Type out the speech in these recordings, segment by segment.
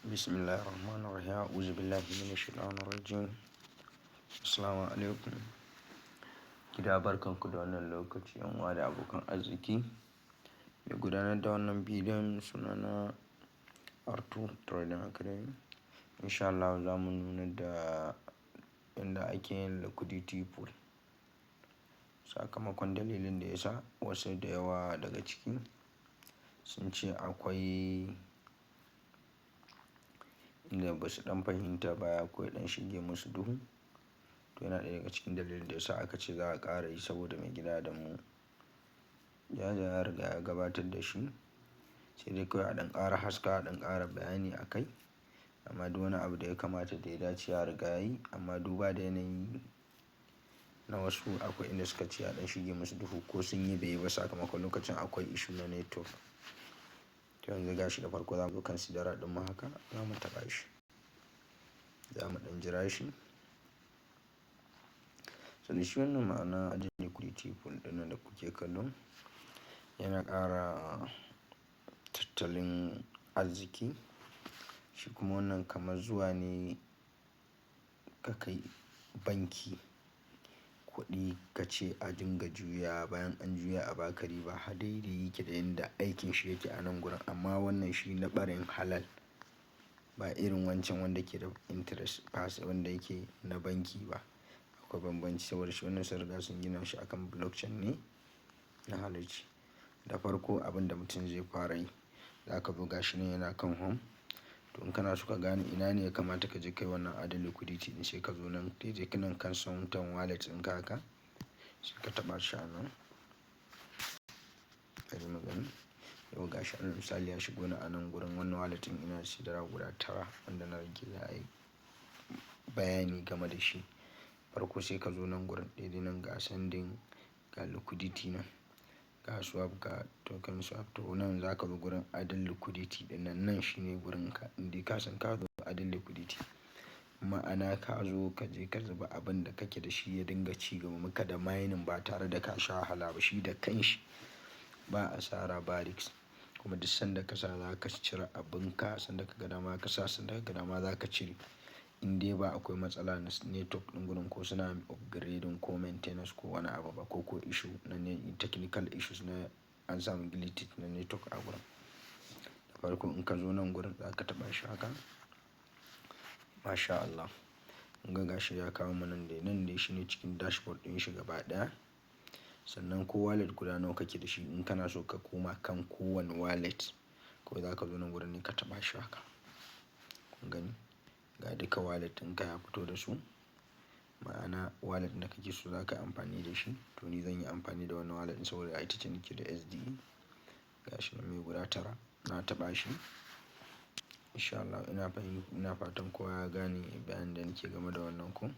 Bismillahirrahmanirrahim. A'udhu billahi minash shaitanir rajim. Assalamu alaikum. Gida barkanku da wannan lokaci, yan uwa da abokan arziki. Mai gudanar da wannan bidiyon sunana Arthur Trading Academy. Insha Allah za mu nuna da yadda ake yin liquidity pool. Sakamakon dalilin da yasa wasu da yawa daga ciki sun ce akwai inda ba su dan fahimta ba, akwai dan shige musu duhu. To yana ɗaya daga cikin dalilin da yasa aka ce za a ƙara yi, saboda mai gida da mu ya riga ya gabatar da shi, sai dai kawai a ɗan ƙara haska, a ɗan ƙara bayani a kai. Amma duk wani abu da ya kamata da ya dace ya riga ya yi, amma duba da yanayi na wasu, akwai inda suka ce a ɗan shige musu duhu ko sun yi bai yi ba, sakamakon lokacin akwai issue na network. To yanzu gashi da farko za mu zo consider ɗin mu haka, za mu taɓa shi, za mu ɗan jira shi. Sannan shi wannan ma'ana ajin liquidity pool ɗin da kuke kallo yana ƙara tattalin arziki. Shi kuma wannan kamar zuwa ne ka kai banki kuɗi ka ce a dinga juya, bayan an juya a baka riba. Har daidai yake da yanda aikin shi yake a nan gurin, amma wannan shi na ɓarin halal, ba irin wancan wanda ke da interest pass wanda yake na banki ba. Akwai bambanci, saboda shi wannan sun riga sun gina shi akan blockchain ne na halacci. Da farko abin da mutum zai fara yi, za ka zo gashi nan yana kan home. To in kana so ka gane ina ne ya kamata ka je kai wannan adin liquidity ɗin, sai ka zo nan daidai nan kan Suntan wallet ɗin ka haka, sai ka taɓa shi a nan. Bari mu gani. Yau gashi alal misali ya shigo ni a nan gurin. Wannan wallet ɗin ina da shi dara guda 9 wanda na rage za a yi bayani game da shi. Farko sai ka zo nan gurin daidai nan ga sending, ga liquidity nan, ga swap, ga token swap. To nan za ka zo gurin adin liquidity ɗin nan, nan shine gurin ka. Indai ka san ka zo adin liquidity, ma'ana ka zo ka je ka zuba abin da kake da shi ya dinga ci gaba maka da mining ba tare da ka sha wahala ba. Shi da kanshi ba asara ba risk. Kuma duk sanda ka sa za ka cire abin ka, sanda ka ga dama ka sa, sanda ka ga dama za ka cire. Indai ba akwai matsala na network ɗin gurin, ko suna upgrading ko maintenance ko wani abu ba, ko issue na technical issues na an samu glitch na network a gurin. Da farko in ka zo nan gurin za ka taɓa shi haka. Masha Allah. Kun ga gashi ya kawo mu nan dai. Nan dai shine cikin dashboard ɗin shi gaba ɗaya. Sannan ko wallet guda nawa kake da shi, in kana so ka koma kan kowane wallet, kawai za ka zo nan gurin ne ka taɓa shi haka. Kun gani? Ga duka wallet ɗin ka ya fito da su. Ma'ana wallet da kake so za ka yi amfani da shi. To ni zan yi amfani da wannan wallet ɗin saboda ita ce nake da SDE. Gashi nan mai guda 9. Na taɓa shi. Insha Allah ina fatan kowa ya gane bayanin da nake game da wannan ko.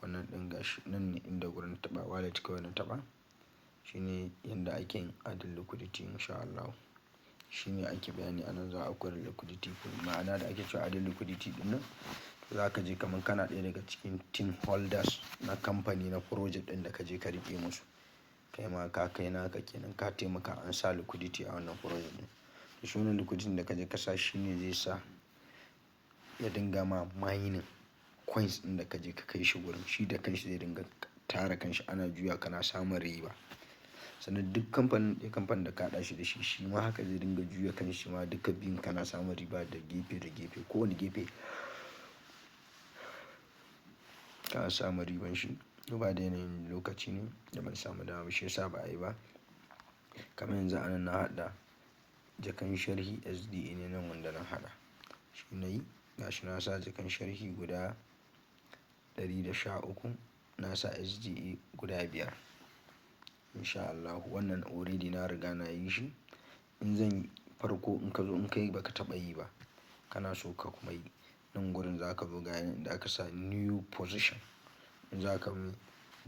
Wannan ɗin gashi nan ne inda gurin taɓa wallet kawai na taɓa. Shine yanda ake yin adin liquidity insha Allah. Shine ake bayani a nan, za a koyar da liquidity pool. Ma'ana da ake cewa adin liquidity ɗin nan, to za ka je kaman kana ɗaya daga cikin team holders na kamfani na project ɗin da ka je ka riƙe musu. Kai ma ka kai naka kenan, ka taimaka an sa liquidity a wannan project ɗin. To shi wannan liquidity da ka je ka sa shine zai sa ya dinga ma mining coins ɗin da ka je ka kai shi gurin. Shi da kanshi zai dinga tara kanshi, ana juya kana samun riba. Sannan duk kamfanin da ka haɗa shi da shi, shi ma haka zai dinga juya kanshi ma duka biyun kana samun riba da gefe da gefe. Kowane gefe kana samun riban shi. Duba da yanayin lokaci ne da ban samu dama ba, shi yasa ba a yi ba. Kamar yanzu a nan na haɗa jakan sharhi SDE ne nan wanda na haɗa. Shi na yi. Gashi na sa jakan sharhi guda 113. Na sa SDE guda 5. Insha Allah wannan already na riga na yi shi. In zan yi farko, in ka zo in kai ba ka taɓa yi ba, kana so ka kuma yi, nan gurin za ka zo ga inda aka sa new position. In za ka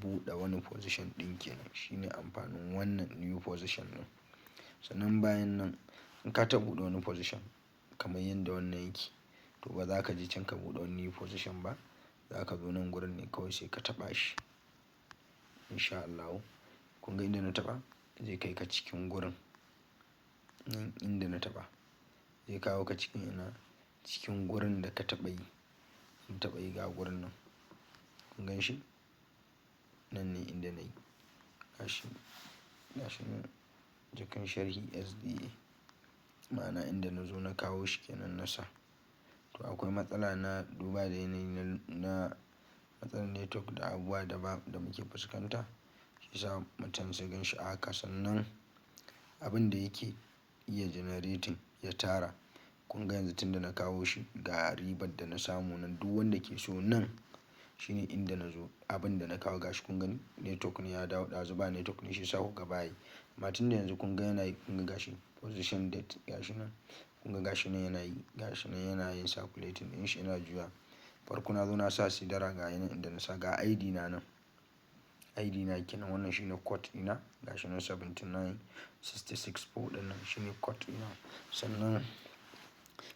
buɗe wani position ɗin kenan. Shine amfanin wannan new position ɗin. Sannan bayan nan in ka taɓa buɗe wani position kamar yanda wannan yake, to ba za ka je can ka buɗe wani new position ba. Za ka zo nan gurin ne kawai sai ka taɓa shi. Insha Allah. Kun ga inda na taɓa? Zai kai ka cikin gurin. Nan inda na taɓa zai kawo ka cikin ina, cikin gurin da ka taɓa yi. In taɓa yi ga gurin nan. Kun gan shi? Nan ne inda na yi. Gashi nan jakan sharhi SDA. Ma'ana inda na zo na kawo shi kenan na sa. To akwai matsala na duba da yanayi na matsalar network da abubuwa da muke fuskanta. Shi yasa mutum sai gan shi a haka. Sannan abin da yake iya generating ya tara. Kun ga yanzu tunda na kawo shi ga ribar da na samu nan. Duk wanda ke so nan shine inda na zo. Abin da na kawo gashi kun gani network ne ya dawo. Ɗazu ba network ne shi yasa kuka bayi. Amma tunda yanzu kun ga yana yi, kun ga gashi position date gashi nan. Kun ga gashi nan yana yi, gashi nan yana yin circulating ɗin shi yana juya. Farko na zo na sa sidara ga yana inda na sa ga ID na nan. ID na kenan wannan shine code ina. Gashi nan 79664 ɗinnan shine code ina. Sannan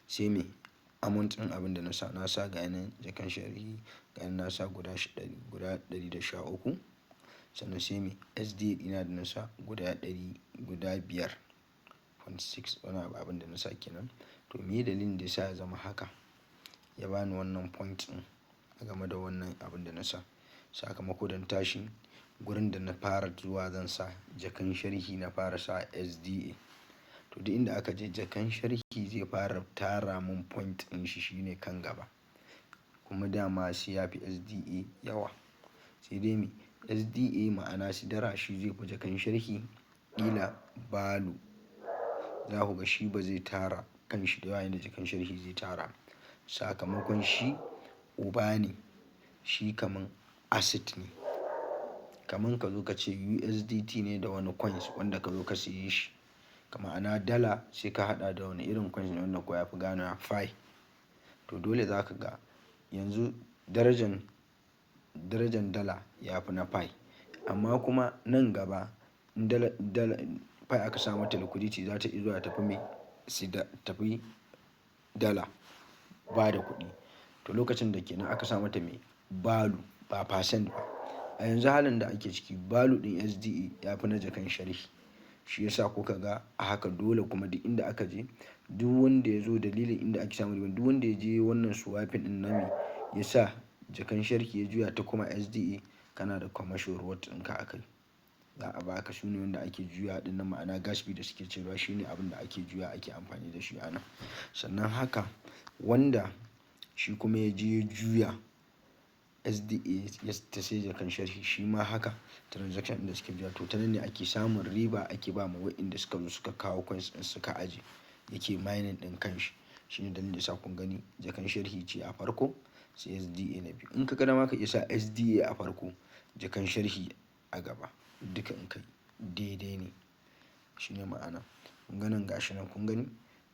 sai me amount ɗin abin da na sa ga yana jakan sharhi ga yana na sa guda 113. Sannan sai me SDA ɗina da na sa guda 5.6 wani abin da na sa kenan. To me dalilin da ya sa ya zama haka? Ya bani wannan point ɗin a game da wannan abin da na sa. Sakamako dan tashi gurin da na fara zuwa zan sa jakan sharhi na fara sa SDA. To duk inda aka je jakan sharhi zai fara tara mun point ɗin shi shine kan gaba. Kuma dama sai ya fi SDA yawa. Sai dai me SDA ma'ana sidara shi zai fi jakan sharhi ƙila value. Za ku ga shi ba zai tara kan shi da yawa yanda jakan sharhi zai tara. Sakamakon shi uba ne. Shi kaman asset ne. Kaman ka zo ka ce USDT ne da wani coins wanda ka zo ka siye shi. Ma'ana dala sai ka haɗa da wani irin coins ne wanda ko ya fi ganowa Pi. To dole za ka ga yanzu darajan dala ya fi na Pi. Amma kuma nan gaba in Pi aka sa mata liquidity za ta iya zuwa tafi dala ba da kuɗi. To lokacin da kenan aka sa mata me value ba percent ba. A yanzu halin da ake ciki value ɗin SDA ya fi na jakan sharhi. Shi yasa kuka ga a haka dole kuma duk inda aka je duk wanda ya zo dalilin inda ake samu riba duk wanda ya je wannan swaping ɗin na me ya sa jakan sharhi ya juya ta kuma SDA kana da commercial reward ɗinka a kai. Za a ba ka sune wanda ake juya ɗin nan ma'ana gas fee da suke cewa shine abin da ake juya ake amfani da shi a nan. Sannan haka wanda shi kuma ya je ya juya SDA ta sai jakan sharhi shi ma haka transaction ɗin da suke juya. To ta nan ne ake samun riba ake ba ma wa'inda suka zo suka kawo coins ɗin suka aje yake mining ɗin kan shi. Shine dalilin da yasa kun gani jakan sharhi ce a farko sai SDA na biyu. In ka ga dama ka iya sa SDA a farko jakan sharhi a gaba. Duka in kai daidai ne. Shine ma'ana. Kun ga nan gashi nan kun gani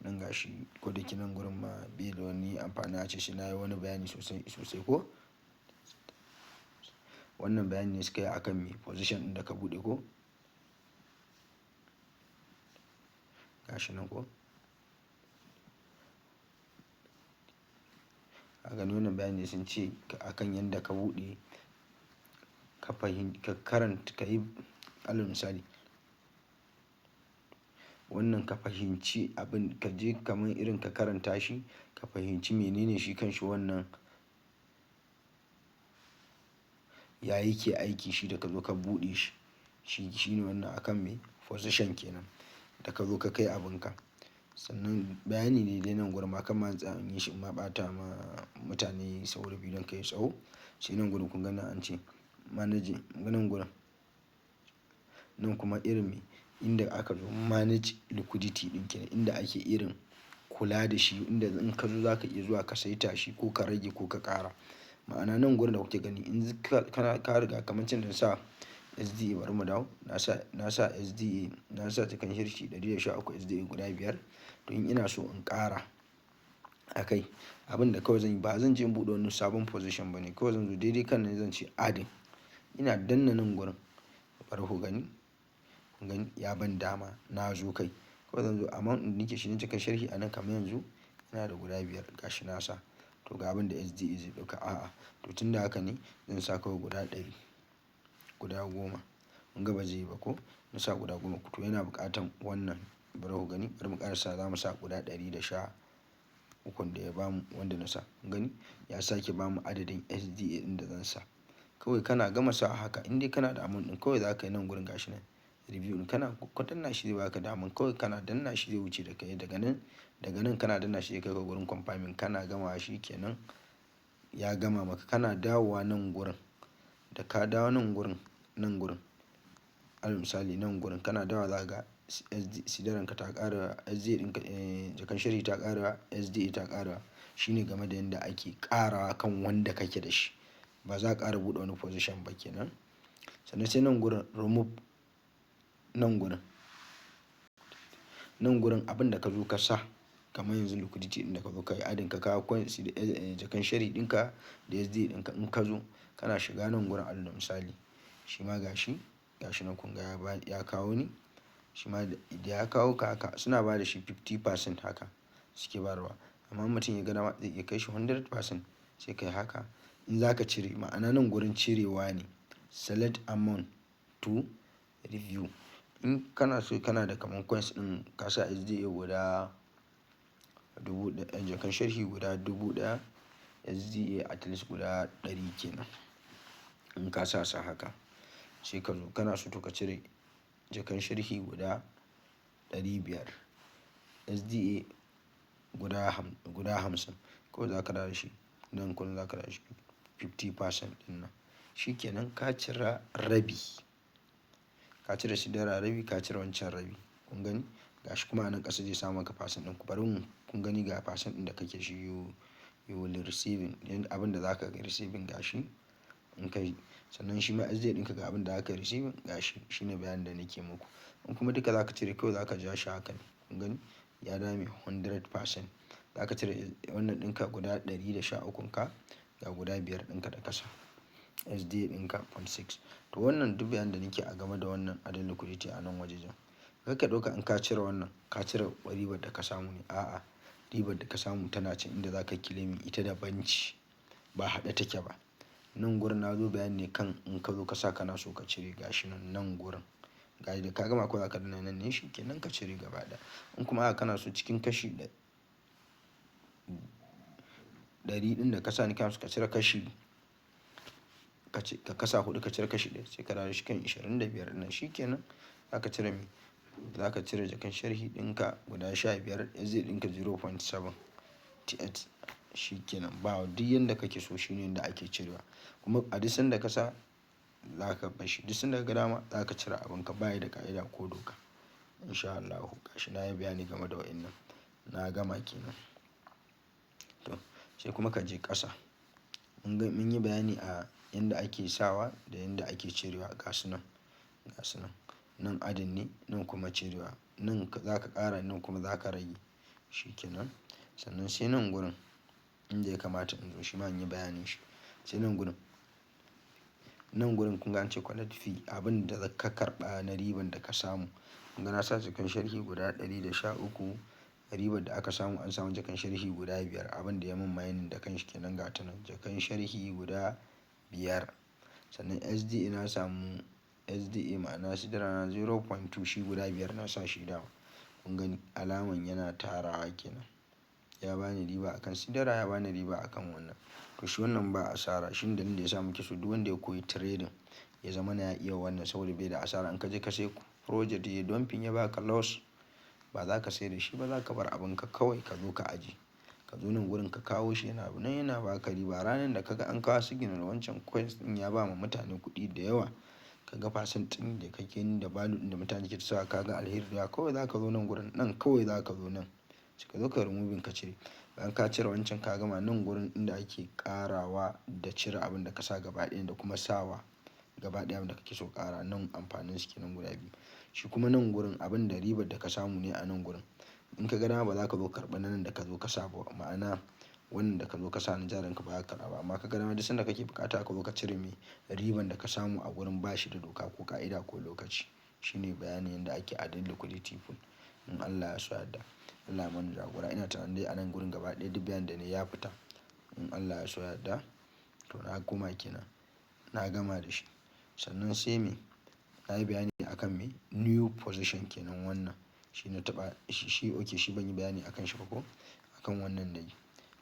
nan gashi ko da ke nan gurin ma bai da wani amfani ace sai na yi wani bayani sosai ko. Wannan bayani ne suka yi a kan me position ɗin da ka buɗe ko. Gashi nan ko. A gani wannan bayani sun ce a kan yanda ka buɗe ka karanta ka yi alal misali. Wannan ka fahimci abin ka je kaman irin ka karanta shi ka fahimci menene shi kan shi wannan ya yake aiki shi da ka zo ka buɗe shi. Shine wannan a kan me position kenan da ka zo ka kai abunka. Sannan bayani ne dai nan gurin ba kan ma in tsaya in yi shi in ma ɓata ma mutane saboda bidiyon ka yayi tsawo. Sai nan gurin kun ga nan an ce manage nan gurin. Nan kuma irin me inda aka zo manage liquidity ɗin kenan inda ake irin kula da shi inda in ka zo za ka iya zuwa ka saita shi ko ka rage ko ka ƙara. Ma'ana nan gurin da kuke gani in ka riga kaman can da na sa SDA bari mu dawo. Na sa SDA na sa jakan sharhi 113 SDA guda 5. To in ina so in ƙara a kai abin da kawai zan yi ba zan je in buɗe wani sabon position ba ne. Kawai zan zo daidai kan nan zan ce adding. Ina danna nan gurin bari ku gani. Kun gani ya ban dama na zo kai. Kawai zan zo amount ɗin nake shi na jakan sharhi a nan kamar yanzu ina da guda 5 gashi na sa. To ga abin da SDA zai ɗauka a'a. To tun da haka ne zan sa kawai guda 100 guda 10. Kun ga ba zai yi ba ko? Na sa guda 10 to yana buƙatan wannan bari ku gani, bari mu ƙarasa, za mu sa guda 113 da ya bamu wanda na sa. Kun gani ya sake bamu adadin SDA ɗin da zan sa. Kawai kana gama sa haka, in dai kana da amount ɗin, kawai za ka yi nan gurin gashi nan review ɗin, kana danna shi zai baka daman, kawai kana danna shi zai wuce da kai daga nan kana danna shi zai kai ka gurin confirming, kana gamawa shi kenan ya gama maka. Kana dawowa nan gurin, da ka dawo nan gurin alal misali nan gurin kana dawowa za ka ga sidaran ka ta ƙara, SDA ɗinka, jakan shirhi ta ƙara, SDA ta ƙara. Shine game da yanda ake ƙarawa kan wanda kake da shi, ba za ka ƙara buɗe wani position ba kenan. Sannan sai nan gurin remove, nan gurin abin da ka zo ka sa kamar yanzu liquidity ɗin da ka zo ka yi adin, ka kawo coins da jakan shari ɗinka da SDA ɗinka. In ka zo kana shiga nan gurin alal misali, shi ma gashi nan kun ga ya kawo ni, shi ma da ya kawo ka haka suna ba da shi 50% haka suke bayarwa. Amma mutum ya ga dama zai iya kai shi 100%, sai kai haka. In za ka cire, ma'ana nan gurin cirewa ne, select amount to review. In kana so kana da kaman coins ɗin ka sa SDA guda 1000, jakan sharhi guda 1000, SDA at least guda 100 kenan. In ka sa haka sai ka zo kana so to ka cire jakan sharhi guda 500, SDA guda 50, kawai za ka dawo da shi nan gurin, za ka dawo da shi 50% ɗin nan. Shi kenan ka cire rabi, ka cire sidara rabi, ka cire wancan rabi. Kun gani gashi kuma a nan ƙasa zai sa maka percent ɗin ku. Bari mu, kun gani ga percent ɗin da kake shi you will receiving, abin da za ka receiving gashi in kai. Sannan shi ma SDA ɗinka ga abin da aka receiving gashi. Shine bayanin da nake muku. In kuma duka za ka cire, kawai za ka ja shi haka ne. Kun gani ya dame 100%. Za ka cire wannan ɗinka guda 113 ka, ga guda 5 ɗinka da ƙasa, SDA ɗinka 0.6. To wannan duk bayanin da nake a game da wannan adadin liquidity a nan wajejen. Kar ka ɗauka in ka cire wannan, ka cire ribar da ka samu ne. A'a, ribar da ka samu tana can inda za ka claiming ita daban ce, ba haɗe take ba. Nan gurin na zo bayani ne kan in ka zo ka sa kana so ka cire gashi nan gurin. Gashi da ka gama kawai za ka danna nan ne, shi kenan ka cire gaba ɗaya. In kuma haka kana so cikin kashi 100 ɗin da ka sa ni kana so ka cire kashi, ka kasa 4 ka cire kashi 1, sai ka dawo da shi kan 25 ɗin nan. Shi kenan za ka cire me? Za ka cire jakan sharhi ɗinka guda 15, SDA ɗinka 0.78. Shi kenan ba duk yanda kake so, shine yanda ake cirewa. Kuma a duk sanda ka sa za ka bar shi, duk sanda ka ga dama za ka cire abinka, ba yi da ƙa'ida ko doka. In sha Allahu gashi na yi bayani game da wa'innan, na gama kenan. To sai kuma ka je ƙasa. Mun yi bayani a yanda ake sawa da yanda ake cirewa. Gasu nan. Nan adin ne, nan kuma cirewa. Nan za ka ƙara, nan kuma za ka rage. Shi kenan. Sannan sai nan gurin inda ya kamata in zo, shi ma in yi bayanin shi. Sai nan gurin kun ga an ce collect fee, abin da ka karɓa na riban da ka samu. Kun ga na sa jakan sharhi guda 113, ribar da aka samu an samu jakan sharhi guda 5. Abin da ya mun mining da kanshi kenan ga ta nan, jakan sharhi guda 5. Sannan SDA na samu, SDA ma'ana sidara na 0.2, shi guda 5 na sa shi dama. Kun gani alaman yana tarawa kenan. Ya bani riba akan sidara, ya bani riba akan wannan. To shi wannan ba asara. Shine dalilin da ya sa muke so duk wanda ya koyi trading ya zama na ya iya wannan, saboda bai da asara. In ka je ka sai project yayi dumping ya baka loss, ba za ka sai da shi ba, za ka bar abinka kawai ka zo ka ajiye. Ka zo nan gurin ka kawo shi yana nan yana baka riba. Ranar da kaga an kawo signal wancan coins ɗin ya ba ma mutane kuɗi da yawa, ka ga percent ɗin da kake yi da value ɗin da mutane ke sawa, ka ga alheri da yawa, kawai za ka zo nan gurin, nan kawai za ka zo nan. Sai ka zo ka removing ka cire. Bayan ka cire wancan ka gama, nan gurin inda ake ƙarawa da cire abin da ka sa gaba ɗaya da kuma sawa gaba ɗaya abin da kake so ƙara, nan amfanin su kenan guda biyu. Shi kuma nan gurin abin da ribar da ka samu ne a nan gurin. In ka ga dama ba za ka zo karɓa nan da ka zo ka sa ba, ma'ana wannan da ka zo ka sa na jarin ka ba za ka karɓa ba. Amma ka ga dama duk sanda kake buƙata ka zo ka cire me riban da ka samu a gurin, ba shi da doka ko ƙa'ida ko lokaci. Shine bayanin yanda ake adding liquidity pool. In Allah ya so ya yadda, Allah ya mana jagora. Ina tunanin dai a nan gurin gaba ɗaya duk bayanin da nayi ya fita. In Allah ya so ya yadda, to na koma kenan, na gama da shi. Sannan sai me? Na yi bayani akan me new position kenan wannan. shi na taɓa shi okay, shi ban yi bayani akan shi ba ko, akan wannan nayi.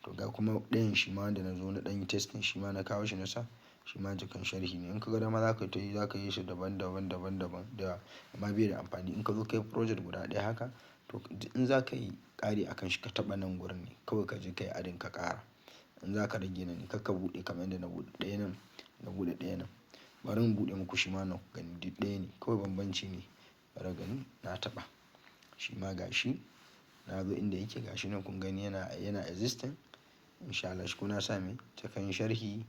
To ga kuma ɗayan shi ma wanda na zo na ɗan yi testing shi ma na kawo shi na sa, shi ma jakan sharhi ne. In ka ga dama za ka yi za ka yi shi daban daban daban daban da yawa amma bai da amfani. In ka zo ka yi project guda ɗaya haka, to in za ka yi ƙari akan shi ka taɓa nan gurin ne kawai ka je ka yi adding ka ƙara. In za ka rage nan ne kar ka buɗe kamar yadda na buɗe ɗaya nan, na buɗe ɗaya nan. Bari in buɗe muku shi ma nan ku gani duk ɗaya ne kawai bambanci ne. Bari gani na taɓa shi ma gashi na zo inda yake gashi nan kun gani yana existing in sha Allah. Shi kuma na sa mai jakan sharhi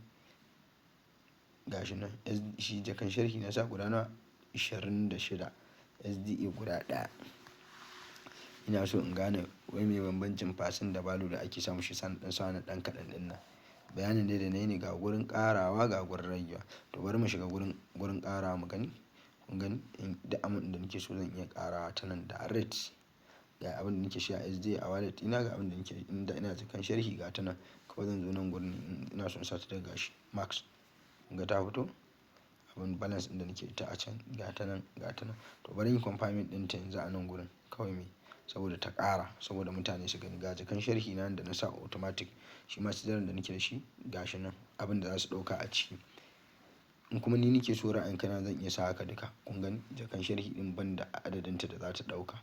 gashi nan shi jakan sharhi na sa guda nawa 26 SDA guda ɗaya. Ina so in gane wai me bambancin fasin da value da ake samu shi ɗan sa na ɗan kaɗan ɗin nan. Bayanin dai da na yi ne ga gurin ƙarawa ga gurin ragewa. To bari mu shiga gurin ƙarawa mu gani. Kun gani duk amount da nake so zan iya ƙarawa ta nan direct. Ga abin da nake shi a SDA a wallet ina ga abin da nake inda ina jakan sharhi ga ta nan. Kawai zan zo nan gurin ina so in sa ta daga gashi max. Kun ga ta fito? Abin balance ɗin da nake ita a can ga ta nan ga ta nan. To bari in yi confirming ɗin ta yanzu a nan gurin kawai me saboda ta ƙara saboda mutane su gani. Ga jakan sharhi na da na sa automatic shi ma siginar da nake da shi gashi nan abin da za su ɗauka a ciki. In kuma ni nake so ra'ayin kaina zan iya sa haka duka. Kun gani jakan sharhi ɗin ban da adadin ta da za ta ɗauka.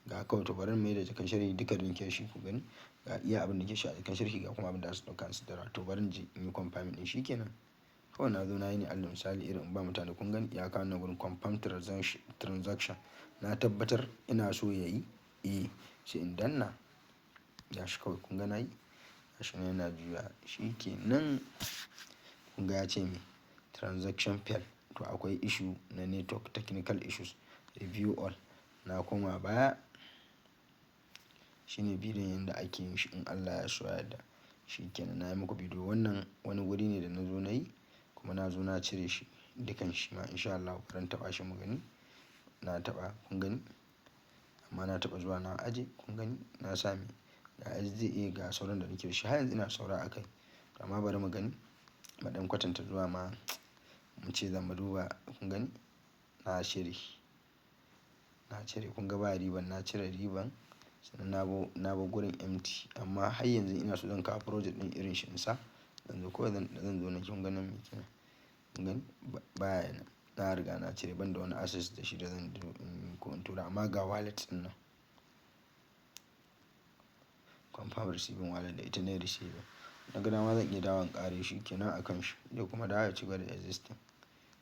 Ga kawai to bari in mai da jakan sharhi duka da nake da shi ku gani. Ga iya abin da nake shi a jakan sharhi ga kuma abin da za su ɗauka in sidira. To bari in je in yi confirming ɗin shi kenan. Kawai na zo na yi ne alal misali irin in ba mutane kun gani ya kawo nan gurin confirm transaction. Na tabbatar ina so ya yi, sai in danna. Gashi kawai kun ga na yi. Gashi nan yana juya shi kenan. Kun ga ya ce me transaction failed. To akwai issue na network technical issues review all. Na koma baya. Shine bidiyon yanda ake yin shi in Allah ya so ya yarda. Shi kenan na yi muku bidiyo wannan wani guri ne da na zo na yi kuma na zo na cire shi dukan shi ma in sha Allah. Bari in taɓa shi mu gani. Na taɓa kun gani amma na taɓa zuwa na aje kun gani na sami ga SDA ga sauran da nake da shi har yanzu ina saura a kai. Amma bari mu gani maɗan kwatanta zuwa ma mu ce za mu duba kun gani na cire kun ga ba riban na cire riban sannan na bar gurin empty amma har yanzu ina so zan kawo project ɗin irin shi in sa. Yanzu kawai zan zo na kun ganin me kenan. Kun gani baya yana na riga na cire ban da wani access da shi da zan ko in tura amma ga wallet ɗin nan. Confirm receiving wallet da ita ne receiver. Na ga dama zan iya dawo in ƙare shi kenan a kan shi zai kuma dawo ya cigaba da existing.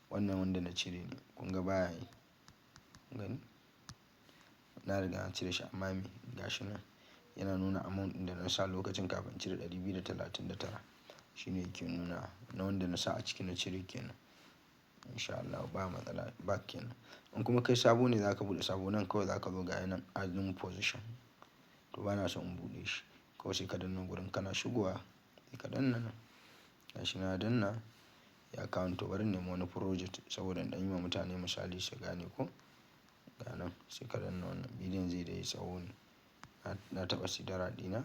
Wannan wanda na cire ne kun ga baya yi. Kun gani na riga na cire shi amma me gashi nan yana nuna amount ɗin da na sa lokacin kafin in cire 239. Shine yake nuna na wanda na sa a ciki na cire kenan. In sha Allah ba matsala back kenan. In kuma kai sabo ne za ka buɗe sabo nan kawai za ka zo ga yanan admin position. To bana so in buɗe shi kawai sai ka danna gurin kana shigowa sai ka danna nan. Gashi na danna ya kawo to bari in nemi wani project saboda in ɗan yi wa mutane misali su gane ko. Ga nan sai ka danna wannan bidiyon zai dai tsawo ne. Na taɓa sidara ɗina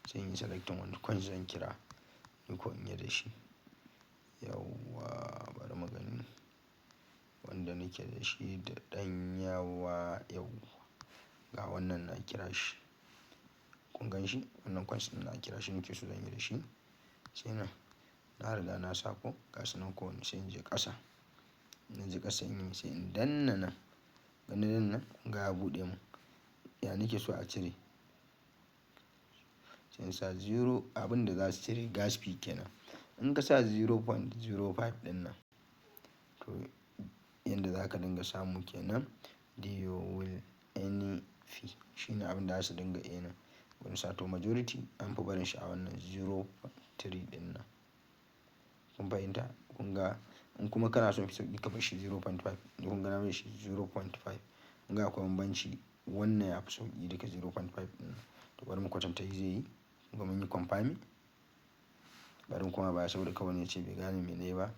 sai in yi selecting wani coin zan kira ni ko in yi da shi. Yauwa bari mu gani wanda nake da shi da ɗan yawa yauwa. Ga wannan na kira shi. Kun gan shi wannan coins ɗin na kira shi nake so zan yi da shi. Sai nan na riga na sa ko gashi nan ko wani sai in je ƙasa. Na je ƙasa in yi sai in danna nan. Ganin nan kun ga ya buɗe mun. Ya nake so a cire. Sai in sa 0 abin da za su cire gas fee kenan. In ka sa 0.05 ɗin nan to yanda za ka dinga samu kenan they will any fee shine abin da za su dinga nan. Wani sato majority an fi barin shi a wannan 0.3 ɗin nan. Kun fahimta kun ga in kuma kana son fi sauƙi ka bar shi 0.5 kun ga na mai shi 0.5. Kun ga akwai bambanci wannan ya fi sauƙi daga 0.5 ɗin nan. To bari mu kwatanta zai yi. Kun ga mun yi confirming. Bari in koma baya saboda kawai wani ya ce bai gane me nayi ba.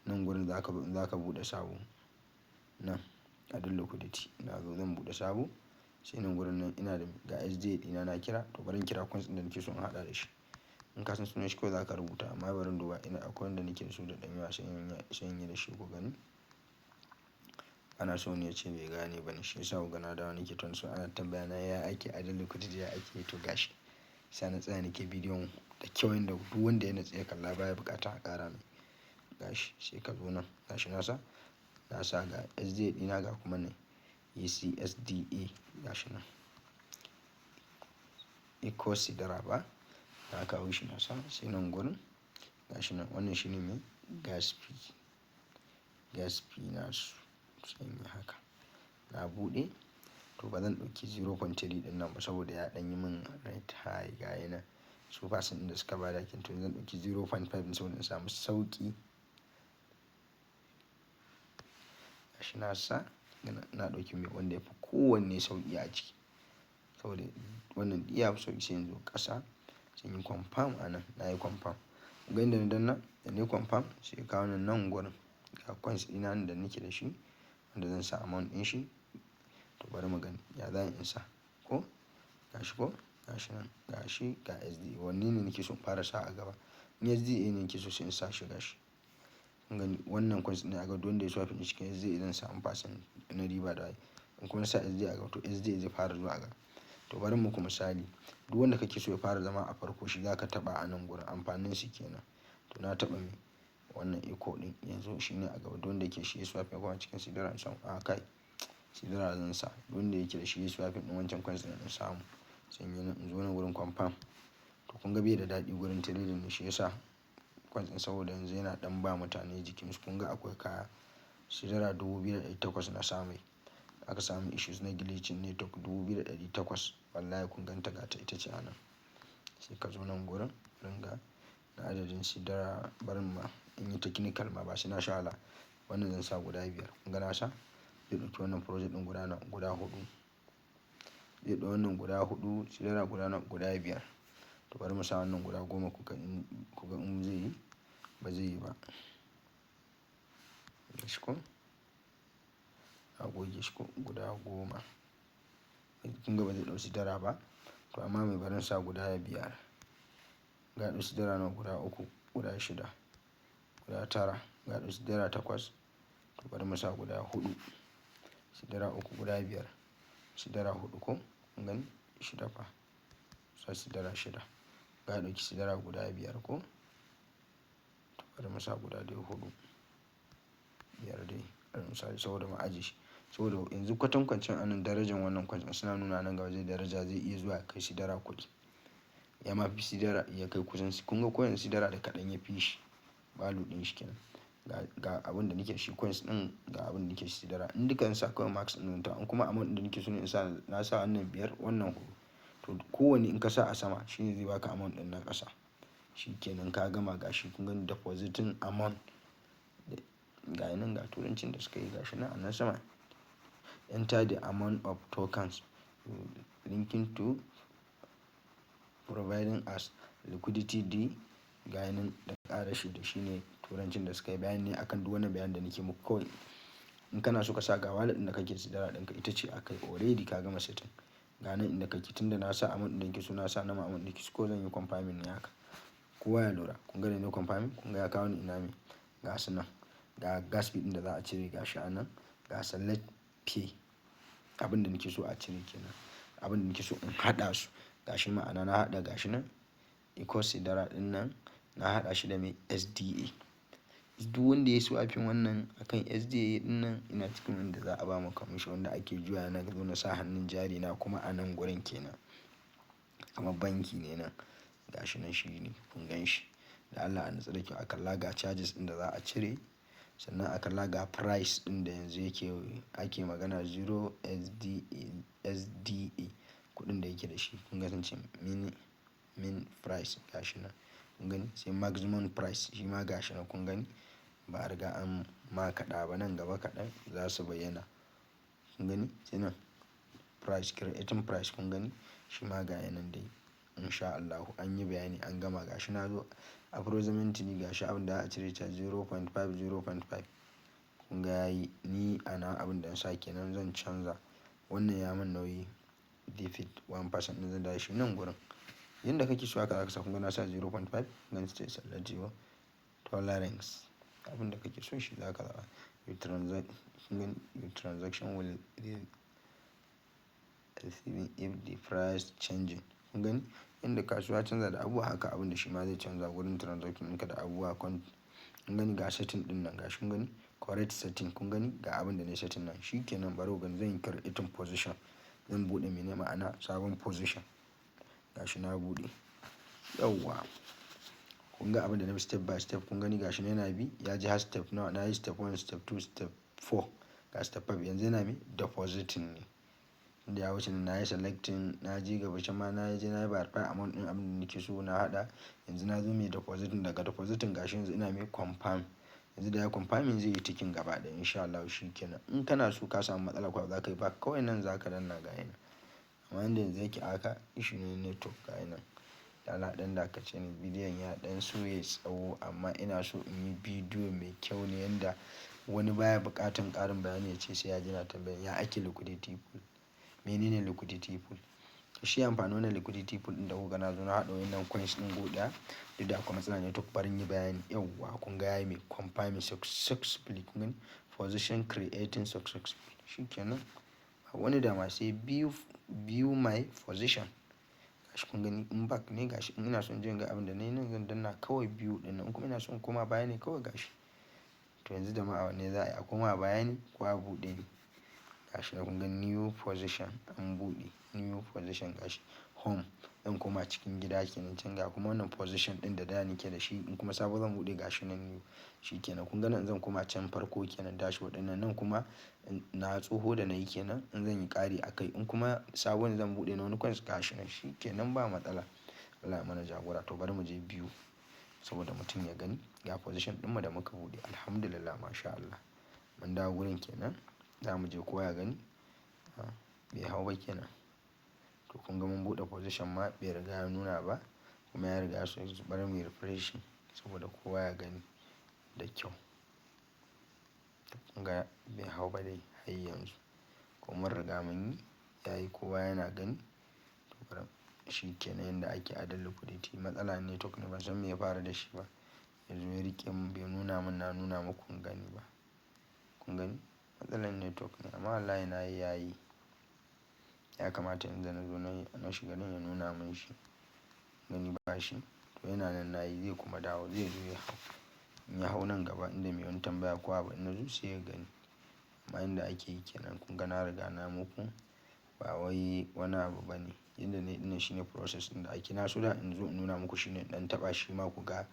Nan gurin za ka buɗe sabo. Nan add liquidity na zo zan buɗe sabo. Sai nan gurin nan ina da ga SDA ɗina na kira to bari in kira coins ɗin da nake so in haɗa da shi. In ka san sunan shi kawai za ka rubuta amma bari in duba ina akwai wanda nake da su da ɗan yawa sai in yi da shi ku gani. ana so ne ya ce bai gane ba ne, shi yasa kuga na dawo nake tun so ana tambaya na ya ake adadin liquidity ya ake to gashi. Sai na tsaya nake bidiyon da kyau yanda duk wanda ya natsu ya kalla baya buƙata a ƙara mai. Gashi sai ka zo nan gashi na sa ga SDA ɗina ga kuma ne ECSDA gashi nan. Eco Sidra ba na kawo shi na sa sai nan gurin gashi nan wannan shine mai gas fee. Gas fee nasu sai in yi haka. Na buɗe to ba zan ɗauki 0.3 ɗin nan ba saboda ya ɗan yi min rate high ga yana. Su fasin ɗin da suka ba da kin to zan ɗauki 0.5 ɗin saboda in samu sauƙi. Gashi na sa na ɗauki mai wanda yafi kowanne sauƙi a ciki. Saboda wannan iya fi sauƙi sai in zo ƙasa sai in yi confirm a nan na yi confirm. Kunga inda na danna da nayi confirm sai ya kawo ni nan gurin ga coins ɗina da nake da shi wanda zan sa amount ɗin shi. To bari mu gani ya za in sa ko gashi ko gashi nan gashi ga SDA wanne ne nake so in fara sa a gaba. Ni SDA ne nake so sai in sa shi gashi. Kun gani wannan coins ɗin a gaba duk wanda ya swap ɗin cikin SDA zan samu percent na riba da waye. In kuma na sa SDA a gaba to SDA zai fara zuwa a gaba. To bari muku misali duk wanda kake so ya fara zama a farko shi zaka taɓa a nan gurin amfanin shi kenan. To na taɓa mai wannan eco ɗin yanzu shine a gaba duk wanda yake shi ya swap ya koma cikin Sidra in samu a kai Sidra zan sa duk wanda yake da shi ya swap ɗin wancan coins ɗin in samu sai in yi nan in zo nan gurin confirm. To kun ga bai da daɗi gurin trading ne shi yasa coins ɗin saboda yanzu yana ɗan ba mutane jikinsu kun ga akwai kaya Sidra 2800 na sa mai. Aka samu issues na glitching network 2800 wallahi kun gan ta gata ita ce a nan. Sai ka zo nan gurin ringa na adadin Sidra barin ma in yi technical ma ba sai na sha wahala. Wannan zan sa guda 5 kun ga na sa zai ɗauki wannan project ɗin guda 4. Zai ɗau wannan guda 4 Sidra guda 5. To bari mu sa wannan guda 10 ku ga in zai yi ba zai yi ba. Gashi ko a goge shi ko guda 10. Kun ga ba zai ɗau Sidra ba to amma mai barin sa guda 5. Ga ɗau Sidra nawa guda 3 guda 6 guda 9 ga ɗau Sidra 8. To bari mu sa guda 4 Sidra 3 guda 5 Sidra 4 ko kun gani 6 fa. Sa Sidra 6 ga ɗauki Sidra guda 5 ko. To bari mu sa guda dai 4 5 dai misali saboda mu ajiye shi. Saboda yanzu kwatankwacin anan darajar wannan coins suna nuna nan gaba zai daraja zai iya zuwa kai Sidra kuɗi. Ya ma fi Sidra ya kai kusan kun ga coins Sidra da kaɗan ya fi shi value ɗin shi kenan. Ga abin da nake shi coins ɗin ga abin da nake shi Sidra in duka in sa kawai max ɗin ta in kuma amount ɗin da nake so in sa na sa wannan 5 wannan 4. To kowanne in ka sa a sama shine zai baka amount ɗin na ƙasa. Shi kenan ka gama gashi kun gani depositing amount ga yanan ga turancin da suka yi gashi nan a nan sama. Enter the amount of tokens linking to providing as liquidity D ga yanan da ƙara shi da shine turancin da suka yi bayani akan duk wannan bayanin da nake muku kawai. In kana so ka sa ga wallet ɗin da kake Sidra ɗinka ita ce akai already ka gama setting. Ga nan inda kake tunda na sa amount ɗin da nake so na sa nama amount ɗin nake so ko zan yi confirming ne haka. Kowa ya lura kun ga da nayi confirming kun ga ya kawo ni ina me ga su nan. Ga gas fee ɗin da za a cire gashi a nan ga select pay abin da nake so a cire kenan. Abin da nake so in haɗa su gashi ma'ana na haɗa gashi nan Eco Sidra ɗin nan na haɗa shi da mai SDA. Duk wanda ya swapin wannan akan SDA ɗin nan ina cikin wanda za a ba mu commission wanda ake juya na zo na sa hannun jari na kuma a nan gurin kenan. Amma banki ne nan gashi nan shi ne kun gan shi. Da Allah a natsu da kyau a kalla ga charges ɗin da za a cire sannan a kalla ga price ɗin da yanzu ake magana 0 SDA kuɗin da yake da shi kun ga sun ce min price gashi nan kun gani sai maximum price shi ma gashi nan kun gani ba a riga an ma kaɗa ba nan gaba kaɗan za su bayyana kun gani sai nan price creating price kun gani shi ma ga yanan dai in sha Allahu an yi bayani an gama gashi na zo approximately gashi abin da za a cire ta 0.5 kun ga yayi ni ana abin da na sa kenan zan canza wannan ya mun nauyi defeat 1% ɗin zan dawo shi nan gurin. Yanda kake so haka zaka sa kun ga na sa 0.5 gan sai select your tolerance abin da kake so shi zaka zaɓa. your transaction will receiving if the price changing. Kun gani inda kasuwa canza da abubuwa haka abin da shi ma zai canza gurin transaction ɗinka da abubuwa. Kun gani ga setting ɗin nan gashi kun gani correct setting. Kun gani ga abin da na setting nan shi kenan. Bari ku gani zan yi creating position, zan buɗe mene ma'ana sabon position gashi na buɗe. Yauwa kun ga abin da na bi step by step. Kun gani gashi yana bi ya ji har step nawa, na yi step 1 step 2 step 4 ga step 5 yanzu yana mi depositing ne. Inda ya wuce na yi selecting, na je gaba can ma na je na yi verify amount ɗin abin da nake so na haɗa. Yanzu na zo mai depositing, daga depositing gashi yanzu ina mai confirm. Yanzu da ya confirming zai yi ticking gaba ɗaya insha Allah shi kenan. In kana so ka samu matsala kuwa za ka yi back kawai nan za ka danna ga yana. Amma inda yanzu yake haka issue ne network ga yana. Dala ɗan dakace ni bidiyon ya ɗan so yayi tsawo amma ina so in yi bidiyo mai kyau ne yanda wani baya buƙatan ƙarin bayani ya ce sai ya ji na tambaya ya ake liquidity pool. Menene liquidity pool? Shi amfanin wannan liquidity pool ɗin da kuka na zo na haɗa wannan coins ɗin guda duk da akwai matsala network barin yi bayani. Yauwa kun ga yayi mai confirming successfully. Kun gani position creating successfully shi kenan. Wani dama sai view my position gashi kun gani in back ne gashi in ina son jin ga abin da na yi nan zan danna kawai view ɗin nan. In kuma ina son koma baya ne kawai gashi. To yanzu jama'a wanne za a yi a koma baya ne ko a buɗe ne? Gashi nan kun gani new position an buɗe new position gashi home. Zan koma cikin gida kenan can ga kuma wannan position ɗin da da nake da shi in kuma sabo zan buɗe gashi nan new shi kenan. Kun gani in zan koma can farko kenan dashboard ɗin nan kuma na tsoho da na yi kenan in zan yi ƙari a kai in kuma sabo ne zan buɗe na wani coins gashi nan shi kenan ba matsala. Allah ya mana jagora. To bari mu je biyu saboda mutum ya gani ga position ɗinmu da muka buɗe. Alhamdulillah masha Allah. Mun dawo gurin kenan za mu je kowa ya gani bai hau ba kenan. To kun ga mun buɗe position ma bai riga ya nuna ba kuma ya riga so bari mu yi refreshing saboda kowa ya gani da kyau. Kun ga bai hau ba dai har yanzu kuma mun riga mun yi yayi kowa yana gani. To bari shi kenan yanda ake adana liquidity. Matsala network ne ban san me ya faru da shi ba. Yanzu ya riƙe mun bai nuna mun na nuna muku kun gani ba. Kun gani matsalar network ne amma wallahi na yi yayi. Ya kamata yanzu na zo na shiga nan ya nuna mun shi. Gani ba shi to yana nan na yi zai kuma dawo zai zo ya hau. In ya hau nan gaba inda mai wani tambaya ko abu in na zo sai ya gani. Amma inda ake yi kenan kun ga na riga na muku ba wai wani abu bane. Inda ne ɗin shine process ɗin da ake. Na so da in zo in nuna muku shine ɗan taɓa shi ma ku ga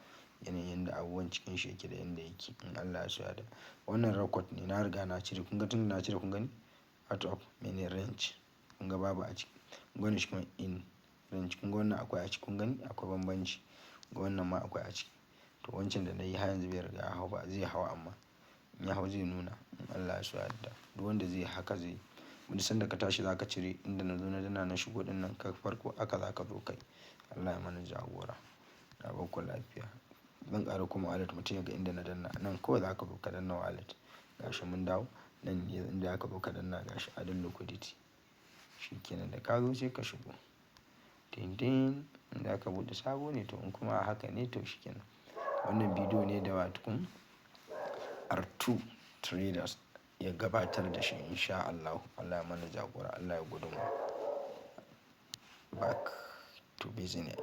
yanayin da abubuwan cikin shi yake da yanda yake in Allah ya so ya da. Wannan record ne na riga na cire kun ga tun da na cire kun gani out of mene range kun ga babu a ciki. Kun gani shi kuma in range kun ga wannan akwai a ciki kun gani akwai bambanci. Kun ga wannan ma akwai a ciki. To wancan da na yi har yanzu bai riga ya hau ba zai hau amma in ya hau zai nuna in Allah ya so ya da. Duk wanda zai haka zai yi. Duk sanda ka tashi za ka cire inda na zo na danna na shigo ɗin nan ka farko haka za ka zo kai. Allah ya mana jagora. Na bar ku lafiya. Zan ƙara kuma wallet mutum ya ga inda na danna nan kawai za ka zo ka danna wallet. Gashi mun dawo nan ne inda aka zo ka danna gashi adon liquidity. Shi kenan da ka zo sai ka shigo. Tintin inda aka buɗe sabo ne to in kuma haka ne to shi kenan. Wannan bidiyo ne da wato R2 Traders ya gabatar da shi insha Allah. Allah ya mana jagora Allah ya gudu mu. Back to business.